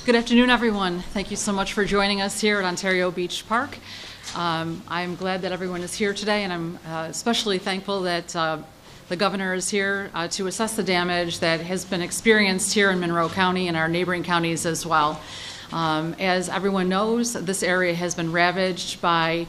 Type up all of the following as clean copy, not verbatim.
Good afternoon, everyone. Thank you so much for joining us here at Ontario Beach Park. I'm glad that everyone is here today, and I'm especially thankful that the governor is here to assess the damage that has been experienced here in Monroe County and our neighboring counties as well. As everyone knows, this area has been ravaged by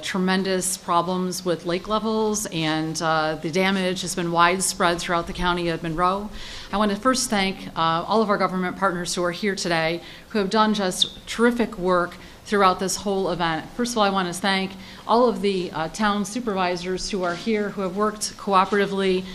tremendous problems with lake levels, and the damage has been widespread throughout the county of Monroe. I want to first thank all of our government partners who are here today, who have done just terrific work throughout this whole event. First of all, I want to thank all of the town supervisors who are here, who have worked cooperatively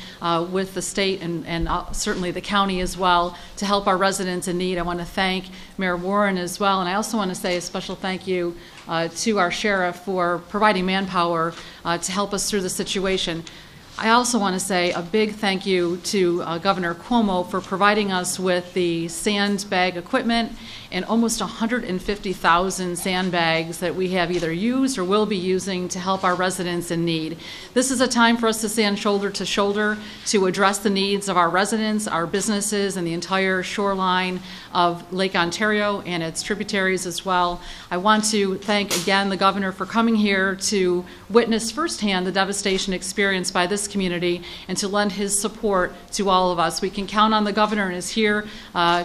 with the state and certainly the county as well to help our residents in need. I want to thank Mayor Warren as well, and I also want to say a special thank you to our sheriff for providing manpower to help us through the situation. I also want to say a big thank you to Governor Cuomo for providing us with the sandbag equipment and almost 150,000 sandbags that we have either used or will be using to help our residents in need. This is a time for us to stand shoulder to shoulder to address the needs of our residents, our businesses, and the entire shoreline of Lake Ontario and its tributaries as well. I want to thank again the governor for coming here to witness firsthand the devastation experienced by this community and to lend his support to all of us. We can count on the governor and is here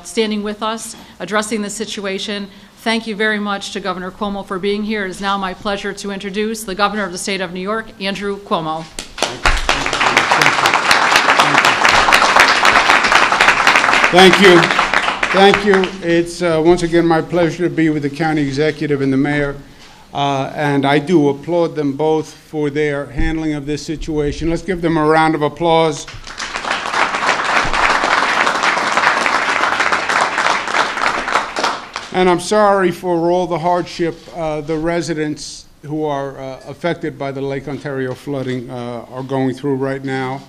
standing with us, addressing the situation. Thank you very much to Governor Cuomo for being here. It is now my pleasure to introduce the governor of the state of New York, Andrew Cuomo. Thank you. Thank you. It's once again my pleasure to be with the county executive and the mayor. And I do applaud them both for their handling of this situation. Let's give them a round of applause. And I'm sorry for all the hardship the residents who are affected by the Lake Ontario flooding are going through right now.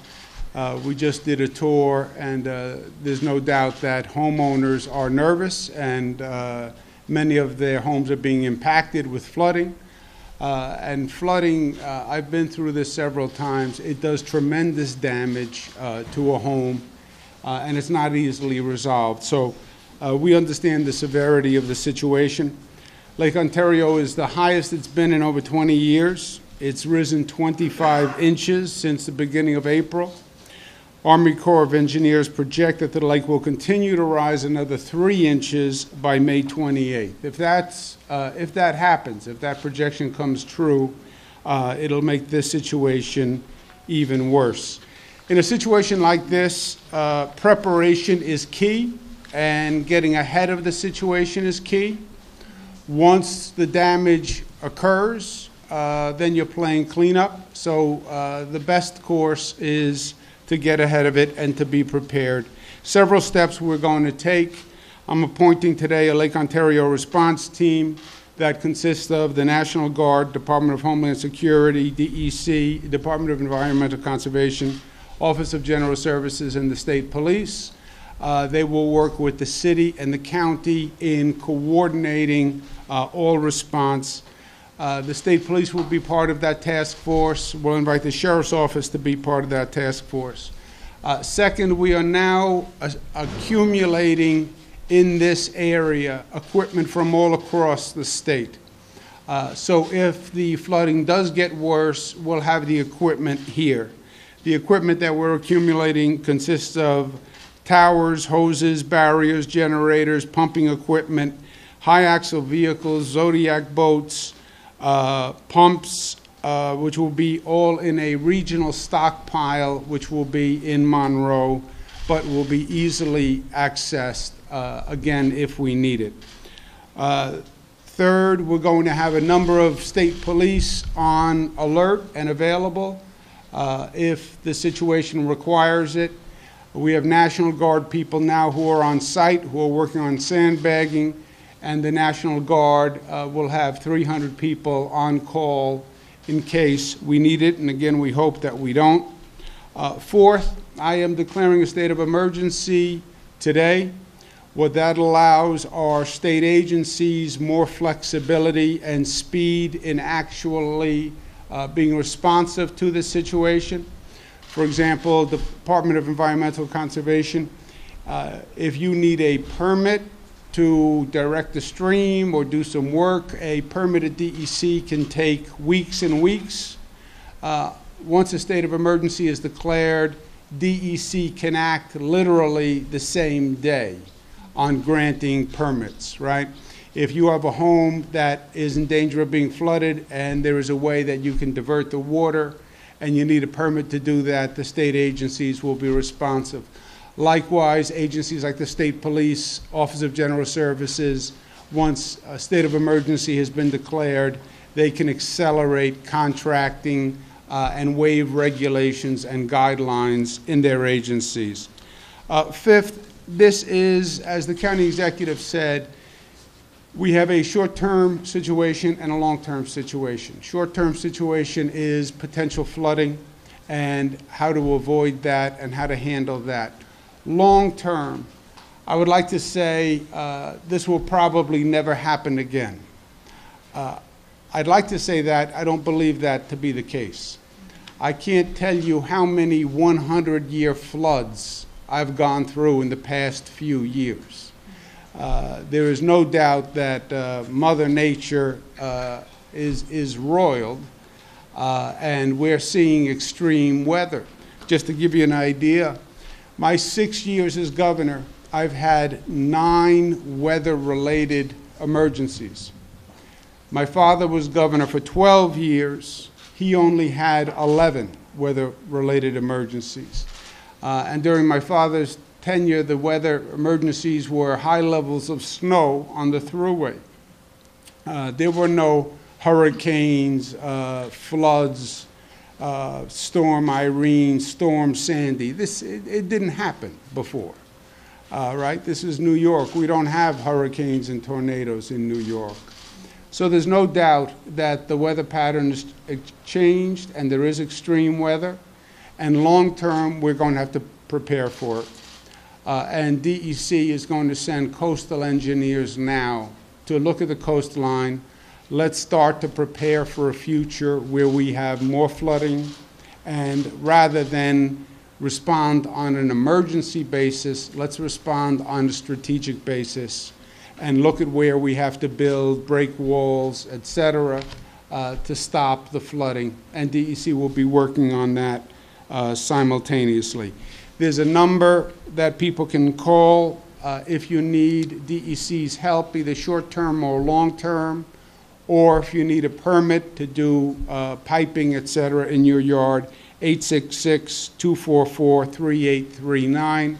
We just did a tour, and there's no doubt that homeowners are nervous, and many of their homes are being impacted with flooding. And flooding, I've been through this several times. It does tremendous damage to a home, and it's not easily resolved. So we understand the severity of the situation. Lake Ontario is the highest it's been in over 20 years. It's risen 25 inches since the beginning of April. Army Corps of Engineers project that the lake will continue to rise another 3 inches by May 28th. If that happens, if that projection comes true, it'll make this situation even worse. In a situation like this, preparation is key, and getting ahead of the situation is key. Once the damage occurs, then you're playing cleanup. So the best course is to get ahead of it and to be prepared. Several steps we're going to take. I'm appointing today a Lake Ontario response team that consists of the National Guard, Department of Homeland Security, DEC, Department of Environmental Conservation, Office of General Services, and the State Police. They will work with the city and the county in coordinating all response. The state police will be part of that task force. We'll invite the sheriff's office to be part of that task force. Second, we are now accumulating in this area equipment from all across the state. So if the flooding does get worse, we'll have the equipment here. The equipment that we're accumulating consists of towers, hoses, barriers, generators, pumping equipment, high axle vehicles, Zodiac boats, pumps, which will be all in a regional stockpile, which will be in Monroe, but will be easily accessed, again, if we need it. Third, we're going to have a number of state police on alert and available if the situation requires it. We have National Guard people now who are on site, who are working on sandbagging, and the National Guard will have 300 people on call in case we need it, and again, we hope that we don't. Fourth, I am declaring a state of emergency today. What that allows are state agencies more flexibility and speed in actually being responsive to the situation. For example, the Department of Environmental Conservation, if you need a permit to direct the stream or do some work, a permitted DEC can take weeks and weeks. Once a state of emergency is declared, DEC can act literally the same day on granting permits, right? If you have a home that is in danger of being flooded and there is a way that you can divert the water and you need a permit to do that, the state agencies will be responsive. Likewise, agencies like the State Police, Office of General Services, once a state of emergency has been declared, they can accelerate contracting and waive regulations and guidelines in their agencies. Fifth, this is, as the county executive said, we have a short-term situation and a long-term situation. Short-term situation is potential flooding and how to avoid that and how to handle that. Long-term, I would like to say this will probably never happen again. I'd like to say that. I don't believe that to be the case. I can't tell you how many 100-year floods I've gone through in the past few years. There is no doubt that Mother Nature is roiled, and we're seeing extreme weather. Just to give you an idea, my 6 years as governor, I've had 9 weather-related emergencies. My father was governor for 12 years. He only had 11 weather-related emergencies. And during my father's tenure, the weather emergencies were high levels of snow on the thruway. There were no hurricanes, floods, Storm Irene, Storm Sandy. It didn't happen before, right? This is New York. We don't have hurricanes and tornadoes in New York. So there's no doubt that the weather patterns changed and there is extreme weather. And long term, we're going to have to prepare for it. And DEC is going to send coastal engineers now to look at the coastline. Let's start to prepare for a future where we have more flooding. And rather than respond on an emergency basis, let's respond on a strategic basis and look at where we have to build, break walls, et cetera, to stop the flooding. And DEC will be working on that simultaneously. There's a number that people can call if you need DEC's help, either short-term or long-term, or if you need a permit to do piping, et cetera, in your yard, 866-244-3839.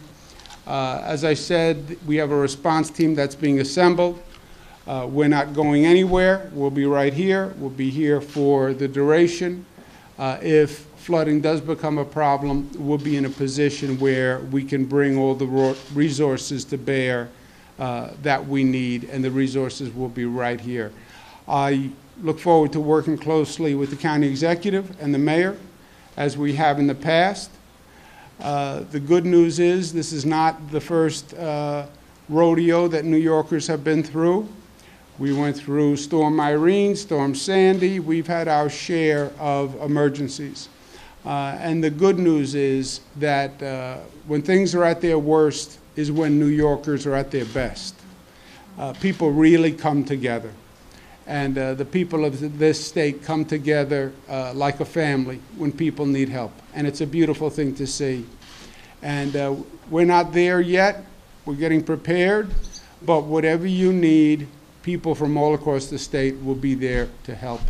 As I said, we have a response team that's being assembled. We're not going anywhere. We'll be right here. We'll be here for the duration. If flooding does become a problem, we'll be in a position where we can bring all the resources to bear that we need, and the resources will be right here. I look forward to working closely with the county executive and the mayor, as we have in the past. The good news is this is not the first rodeo that New Yorkers have been through. We went through Storm Irene, Storm Sandy. We've had our share of emergencies. And the good news is that when things are at their worst is when New Yorkers are at their best. People really come together. And the people of this state come together like a family when people need help. And it's a beautiful thing to see. And we're not there yet. We're getting prepared. But whatever you need, people from all across the state will be there to help.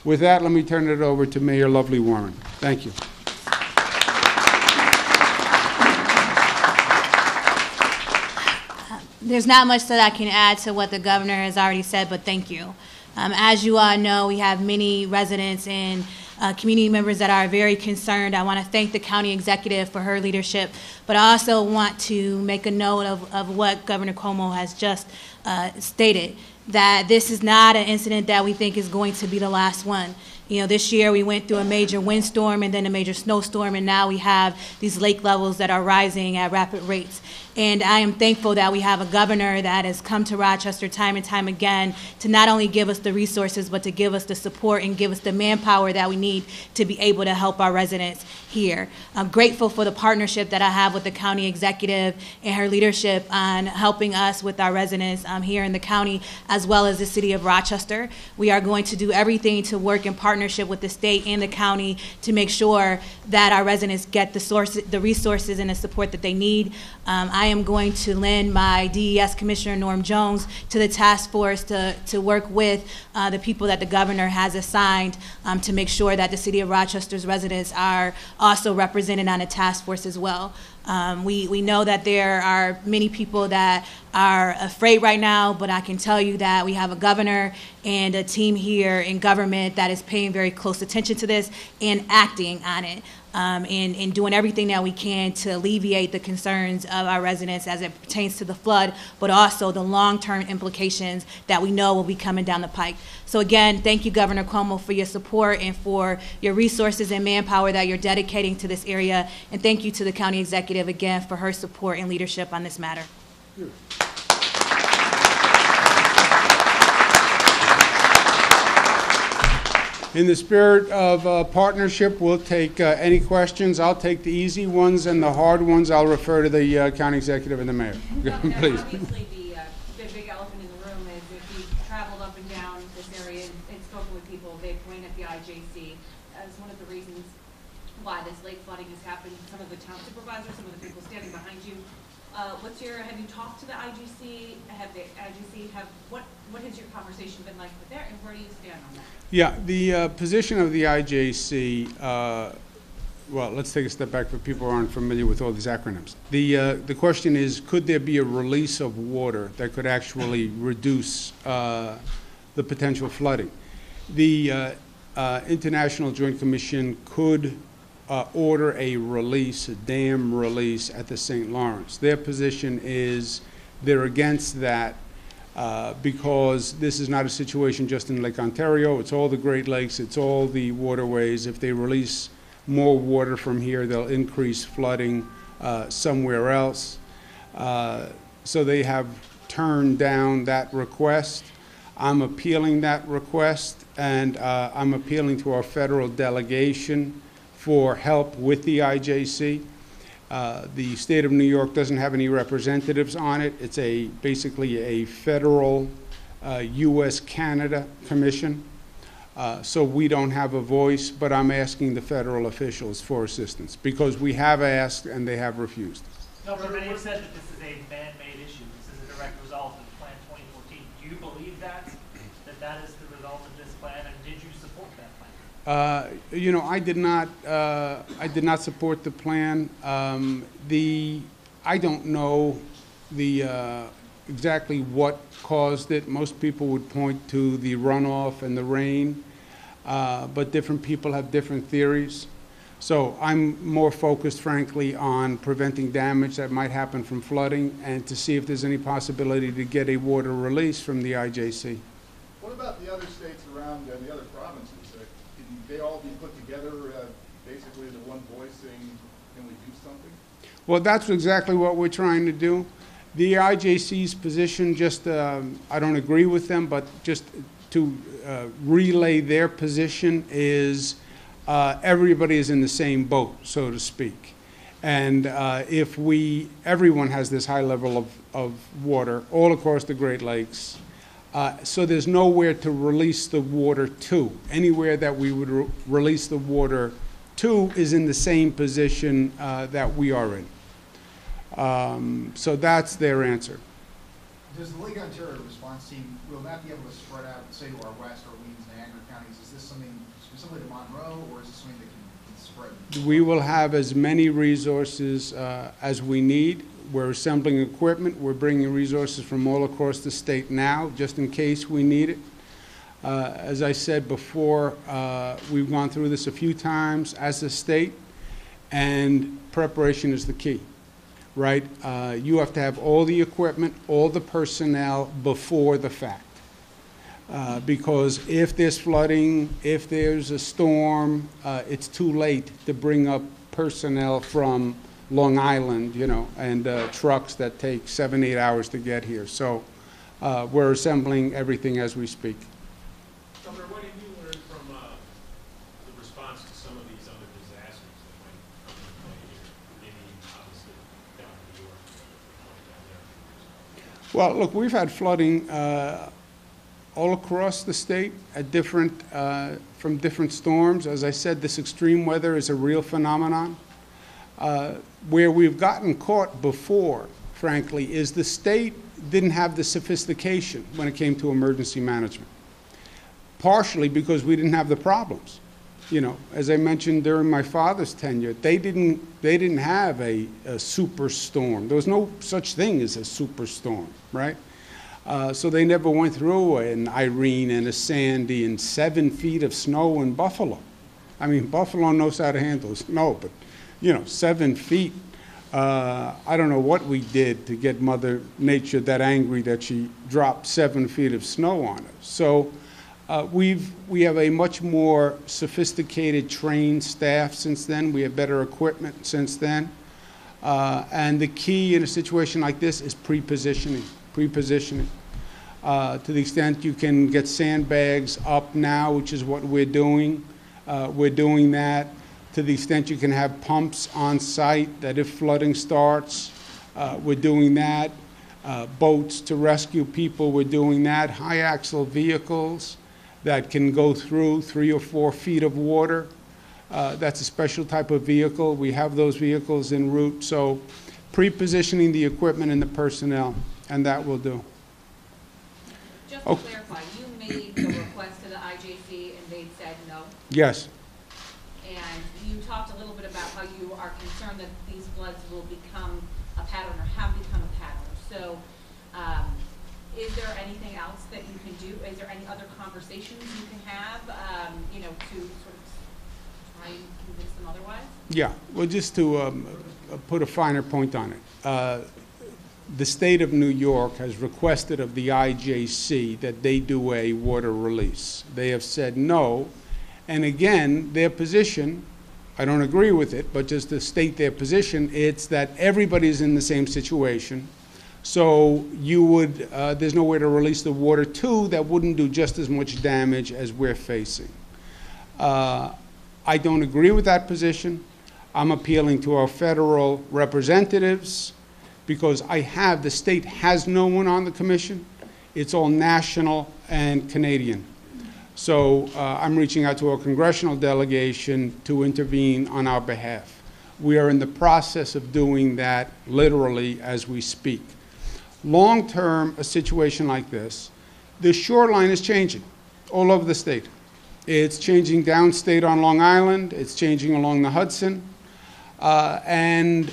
With that, let me turn it over to Mayor Lovely Warren. Thank you. There's not much that I can add to what the governor has already said, but thank you. As you all know, we have many residents and community members that are very concerned. I want to thank the county executive for her leadership, but I also want to make a note of what Governor Cuomo has just stated, that this is not an incident that we think is going to be the last one. You know, this year we went through a major windstorm and then a major snowstorm, and now we have these lake levels that are rising at rapid rates. And I am thankful that we have a governor that has come to Rochester time and time again to not only give us the resources, but to give us the support and give us the manpower that we need to be able to help our residents here. I'm grateful for the partnership that I have with the county executive and her leadership on helping us with our residents here in the county, as well as the city of Rochester. We are going to do everything to work in partnership with the state and the county to make sure that our residents get the resources and the support that they need. I am going to lend my DES Commissioner Norm Jones to the task force to work with the people that the governor has assigned to make sure that the city of Rochester's residents are also represented on a task force as well. We know that there are many people that are afraid right now, but I can tell you that we have a governor and a team here in government that is paying very close attention to this and acting on it. And doing everything that we can to alleviate the concerns of our residents as it pertains to the flood, but also the long-term implications that we know will be coming down the pike. So again, thank you, Governor Cuomo, for your support and for your resources and manpower that you're dedicating to this area. And thank you to the county executive again for her support and leadership on this matter. In the spirit of partnership, we'll take any questions. I'll take the easy ones, and the hard ones I'll refer to the county executive and the mayor. Please. Obviously, the big elephant in the room is if you've traveled up and down this area and spoken with people, they point at the IJC as one of the reasons why this lake flooding has happened. Some of the town supervisors, some of the people standing behind you. Have you talked to the IGC? What has your conversation been like with there, and where do you stand on that? Yeah, the position of the IJC, well, let's take a step back for people who aren't familiar with all these acronyms. The question is, could there be a release of water that could actually reduce the potential flooding? The International Joint Commission could order a release, a dam release at the St. Lawrence. Their position is they're against that because this is not a situation just in Lake Ontario. It's all the Great Lakes. It's all the waterways. If they release more water from here, they'll increase flooding somewhere else. So they have turned down that request. I'm appealing that request, and I'm appealing to our federal delegation for help with the IJC. The state of New York doesn't have any representatives on it. It's basically a federal U.S.-Canada commission. So we don't have a voice, but I'm asking the federal officials for assistance because we have asked and they have refused. Governor, many have said that this is a man-made issue. This is a direct result of Plan 2014. Do you believe that is the result of this plan, and did you support that plan? You know, I did not support the plan. I don't know exactly what caused it. Most people would point to the runoff and the rain, but different people have different theories. So I'm more focused, frankly, on preventing damage that might happen from flooding and to see if there's any possibility to get a water release from the IJC. What about the other states around the other provinces? Can they all be put together basically as a one voice saying, can we do something? Well, that's exactly what we're trying to do. The IJC's position, I don't agree with them, but just to relay their position is everybody is in the same boat, so to speak. And if everyone has this high level of water all across the Great Lakes, so there's nowhere to release the water to. Anywhere that we would release the water to is in the same position that we are in. So that's their answer. Does the Lake Ontario response team, will that be able to spread out, say, to our West, Orleans, Niagara counties? Is this something specifically to Monroe, or is this something that can spread? We will have as many resources as we need. We're assembling equipment. We're bringing resources from all across the state now, just in case we need it. As I said before, we've gone through this a few times as a state, and preparation is the key, right? You have to have all the equipment, all the personnel before the fact. Because if there's flooding, if there's a storm, it's too late to bring up personnel from Long Island, you know, and trucks that take 7, 8 hours to get here. So we're assembling everything as we speak. Governor, what did you learn from the response to some of these other disasters that might come into play here? Maybe, obviously, down in New York, down there. Well, look, we've had flooding all across the state at from different storms. As I said, this extreme weather is a real phenomenon. Where we've gotten caught before, frankly, is the state didn't have the sophistication when it came to emergency management. Partially because we didn't have the problems. You know, as I mentioned during my father's tenure, they didn't have a superstorm. There was no such thing as a superstorm, right? So they never went through an Irene and a Sandy and 7 feet of snow in Buffalo. I mean, Buffalo knows how to handle snow, but, you know, 7 feet. I don't know what we did to get Mother Nature that angry that she dropped 7 feet of snow on us. So we have a much more sophisticated, trained staff since then. We have better equipment since then. And the key in a situation like this is pre-positioning. To the extent you can get sandbags up now, which is what we're doing that. To the extent you can have pumps on site that if flooding starts, we're doing that. Boats to rescue people, we're doing that. High axle vehicles that can go through 3 or 4 feet of water. That's a special type of vehicle. We have those vehicles en route. So pre-positioning the equipment and the personnel, and that will do. Just to clarify, you made the request to the IJC and they said no? Yes. And you talked a little bit about how you are concerned that these floods will become a pattern or have become a pattern. So is there anything else that you can do? Is there any other conversations you can have, you know, to sort of try and convince them otherwise? Yeah, well, just to put a finer point on it. The state of New York has requested of the IJC that they do a water release. They have said no. And again, their position, I don't agree with it, but just to state their position, it's that everybody's in the same situation. So you would, there's no way to release the water to that wouldn't do just as much damage as we're facing. I don't agree with that position. I'm appealing to our federal representatives because the state has no one on the commission. It's all national and Canadian. So I'm reaching out to our congressional delegation to intervene on our behalf. We are in the process of doing that literally as we speak. Long term, a situation like this, the shoreline is changing all over the state. It's changing downstate on Long Island, it's changing along the Hudson, and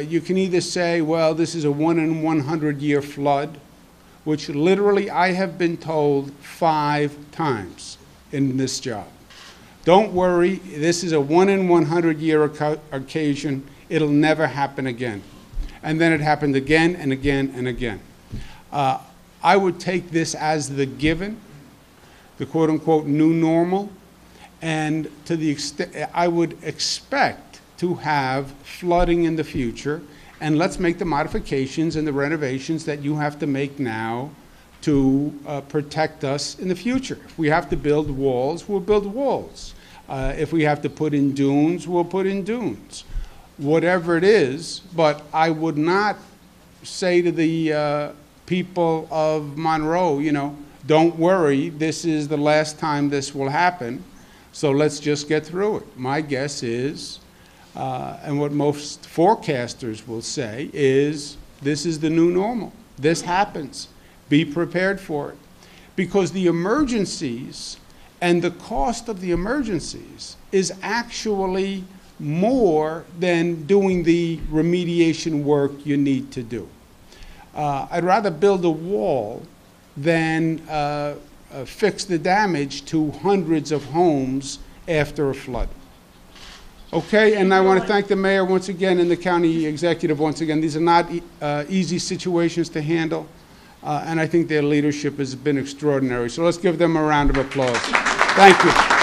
you can either say, well, this is a 1 in 100 year flood, which literally I have been told 5 times in this job. Don't worry, this is a 1 in 100 year occasion. It'll never happen again. And then it happened again and again and again. I would take this as the given, the quote unquote new normal, and to the extent I would expect to have flooding in the future. And let's make the modifications and the renovations that you have to make now to protect us in the future. If we have to build walls, we'll build walls. If we have to put in dunes, we'll put in dunes. Whatever it is, but I would not say to the people of Monroe, you know, don't worry, this is the last time this will happen, so let's just get through it. My guess is, and what most forecasters will say is, this is the new normal. This happens. Be prepared for it. Because the emergencies and the cost of the emergencies is actually more than doing the remediation work you need to do. I'd rather build a wall than fix the damage to hundreds of homes after a flood. Okay, and I want to thank the mayor once again and the county executive once again. These are not easy situations to handle, and I think their leadership has been extraordinary. So let's give them a round of applause. Thank you.